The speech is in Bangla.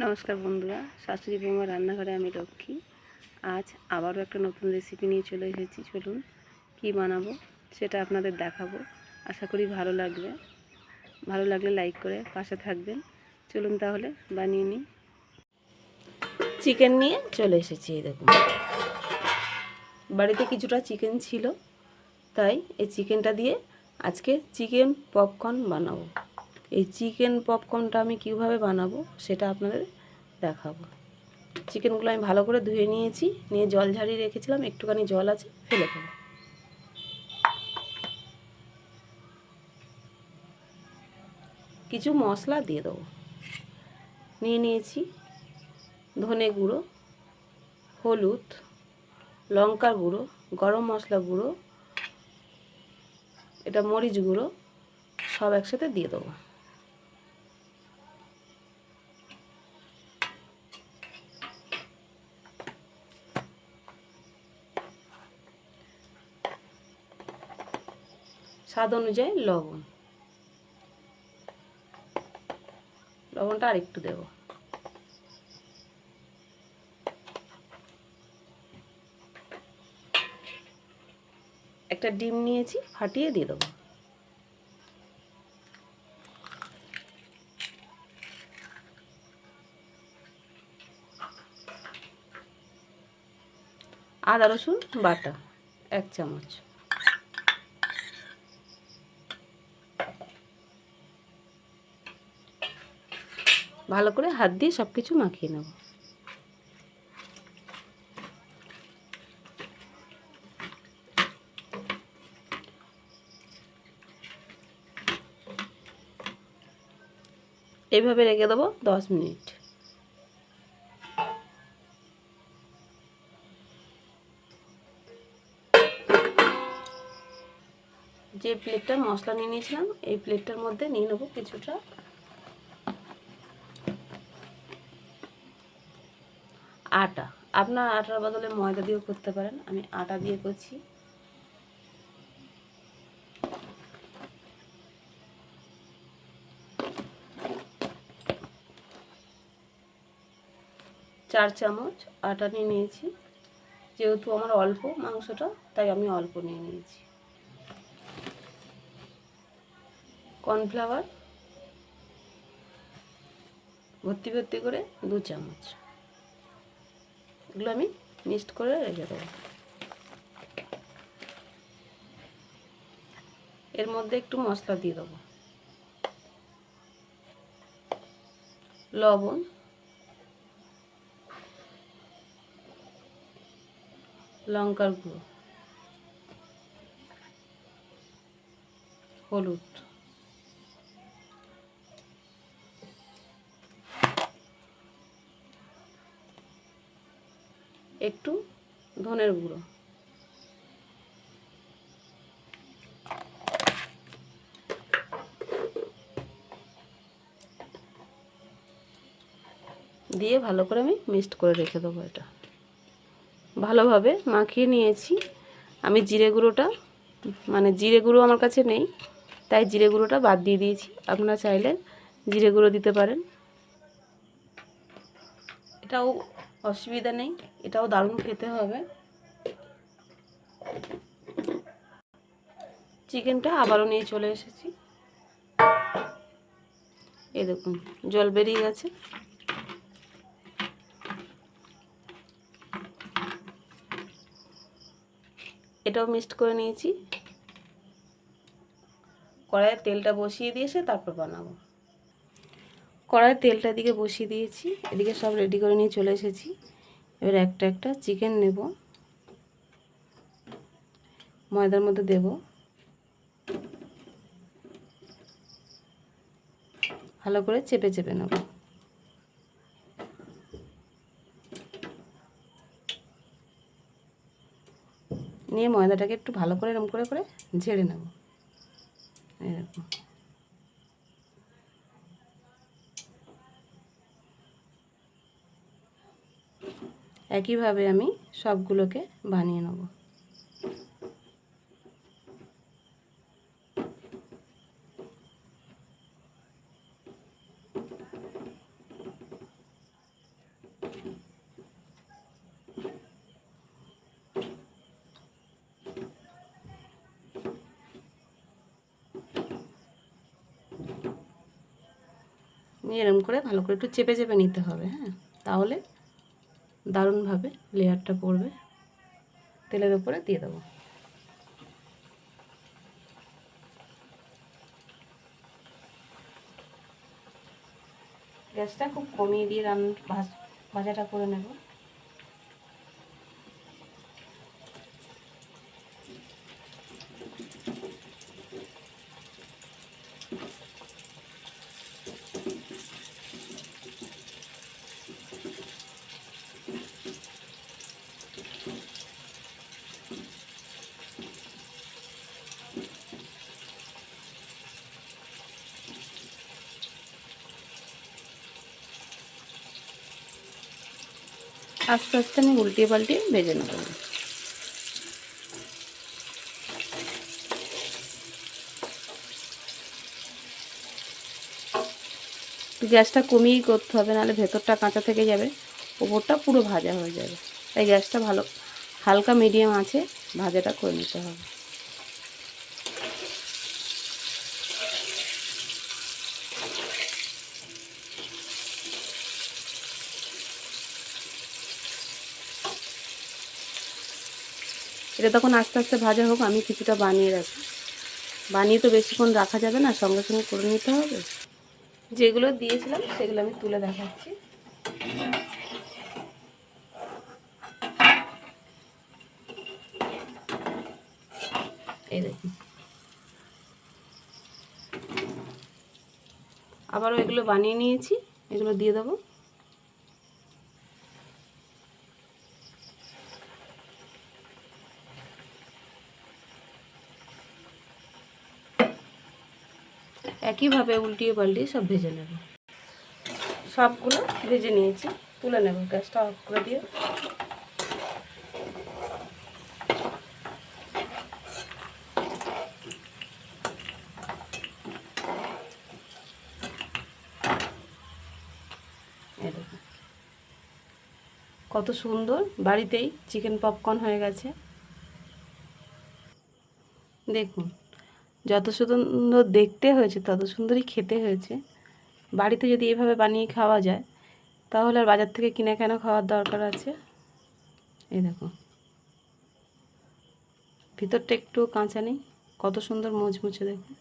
নমস্কার বন্ধুরা, শাশুড়ি বৌমা রান্নাঘরে আমি লক্ষ্মী। আজ আবারও একটা নতুন রেসিপি নিয়ে চলে এসেছি। চলুন কি বানাবো সেটা আপনাদের দেখাবো। আশা করি ভালো লাগবে। ভালো লাগলে লাইক করে পাশে থাকবেন। চলুন তাহলে বানিয়ে নিই। চিকেন নিয়ে চলে এসেছি। এই দেখুন, বাড়িতে কিছুটা চিকেন ছিল, তাই এই চিকেনটা দিয়ে আজকে চিকেন পপকর্ন বানাবো। এই চিকেন পপকর্নটা আমি কীভাবে বানাবো সেটা আপনাদের দেখাবো। চিকেনগুলো আমি ভালো করে ধুয়ে নিয়েছি, নিয়ে জল ঝারিয়ে রেখেছিলাম। একটুখানি জল আছে, ফেলে দেবো। কিছু মশলা দিয়ে দেবো। নিয়ে নিয়েছি ধনে গুঁড়ো, হলুদ, লঙ্কার গুঁড়ো, গরম মশলা গুঁড়ো, এটা মরিচ গুঁড়ো, সব একসাথে দিয়ে দেবো। স্বাদ অনুযায়ী লবণ, লবণটা আর একটু দেবো। একটা ডিম নিয়েছি, ফাটিয়ে দিয়ে দেবো। আদা রসুন বাটা 1 চামচ, ভালো করে হাত দিয়ে সব কিছু মাখিয়ে নেব। এইভাবে রেখে দেবো 10 মিনিট। যে প্লেটটা মশলা নিয়ে নিয়েছিলাম, এই প্লেটটার মধ্যে নিয়ে নেবো কিছুটা আটা। আপনার আটার বদলে ময়দা দিয়েও করতে পারেন, আমি আটা দিয়ে করছি। চার চামচ আটা নিয়ে নিয়েছি। যেহেতু আমার অল্প মাংসটা, তাই আমি অল্প নিয়ে নিয়েছি। কর্নফ্লাওয়ার ভর্তি ভর্তি করে 2 চামচ। এগুলো আমি মিক্সড করে রেখে দেবো। এর মধ্যে একটু মশলা দিয়ে দেবো। লবণ, লঙ্কার গুঁড়ো, হলুদ, একটু ধনের গুঁড়ো, দিয়ে ভালো করে আমি মিক্সড করে রেখে দেবো। এটা ভালোভাবে মাখিয়ে নিয়েছি। আমি জিরে গুঁড়োটা, জিরে গুঁড়ো আমার কাছে নেই, তাই জিরে গুঁড়োটা বাদ দিয়ে দিয়েছি। আপনারা চাইলে জিরে গুঁড়ো দিতে পারেন, এটাও অসুবিধা নেই, এটাও দারুণ খেতে হবে। চিকেনটা আবারও নিয়ে চলে এসেছি। এই দেখুন, জল বেরিয়ে গেছে। এটাও মিক্সড করে নিয়েছি। কড়াইয়ে তেলটা বসিয়ে দিয়েছে, তারপর বানাবো। কড়াইয়ে তেলটা দিকে বসিয়ে দিয়েছি, এদিকে সব রেডি করে নিয়ে চলে এসেছি। এবার একটা একটা চিকেন নেব, ময়দার মধ্যে দেব, ভালো করে চেপে চেপে নেব। নিয়ে ময়দাটাকে একটু ভালো করে এরকম করে করে ঝেড়ে নেব। এরকম একইভাবে আমি সবগুলোকে বানিয়ে নেব। এরকম করে ভালো করে একটু চেপে চেপে নিতে হবে, হ্যাঁ, তাহলে দারুণভাবে লেয়ারটা পড়বে। তেলের উপরে দিয়ে দেবো। গ্যাসটা খুব কমিয়ে দিয়ে ভাজাটা করে নেব। আস্তে আস্তে আমি উল্টিয়ে পাল্টিয়ে ভেজে নেব। গ্যাসটা কমিয়েই করতে হবে, নাহলে ভেতরটা কাঁচা থেকে যাবে, ওপরটা পুরো ভাজা হয়ে যাবে। তাই গ্যাসটা ভালো হালকা মিডিয়াম আছে ভাজাটা করে নিতে হবে। এটা তখন আস্তে আস্তে ভাজা হোক, আমি কিছুটা বানিয়ে রাখি। বানিয়ে তো বেশিক্ষণ রাখা যাবে না, সঙ্গে সঙ্গে করে নিতে হবে। যেগুলো দিয়েছিলাম সেগুলো আমি তুলে দেখাচ্ছি। এই দেখুন, আবারও এগুলো বানিয়ে নিয়েছি, এগুলো দিয়ে দেবো। একইভাবে উল্টিয়ে পাল্টিয়ে সব ভেজে নেব। সবগুলো ভেজে নিয়েছি, তুলে নেব। গ্যাসটা অফ করে দিয়ে কত সুন্দর বাড়িতেই চিকেন পপকর্ন হয়ে গেছে। দেখুন, যত সুন্দর দেখতে হয়েছে তত সুন্দরই খেতে হয়েছে। বাড়িতে যদি এভাবে বানিয়ে খাওয়া যায় তাহলে আর বাজার থেকে কিনে কেন খাওয়ার দরকার আছে। এই দেখো, ভিতরটা একটু কাঁচা নেই, কত সুন্দর মুচমুচে দেখুন।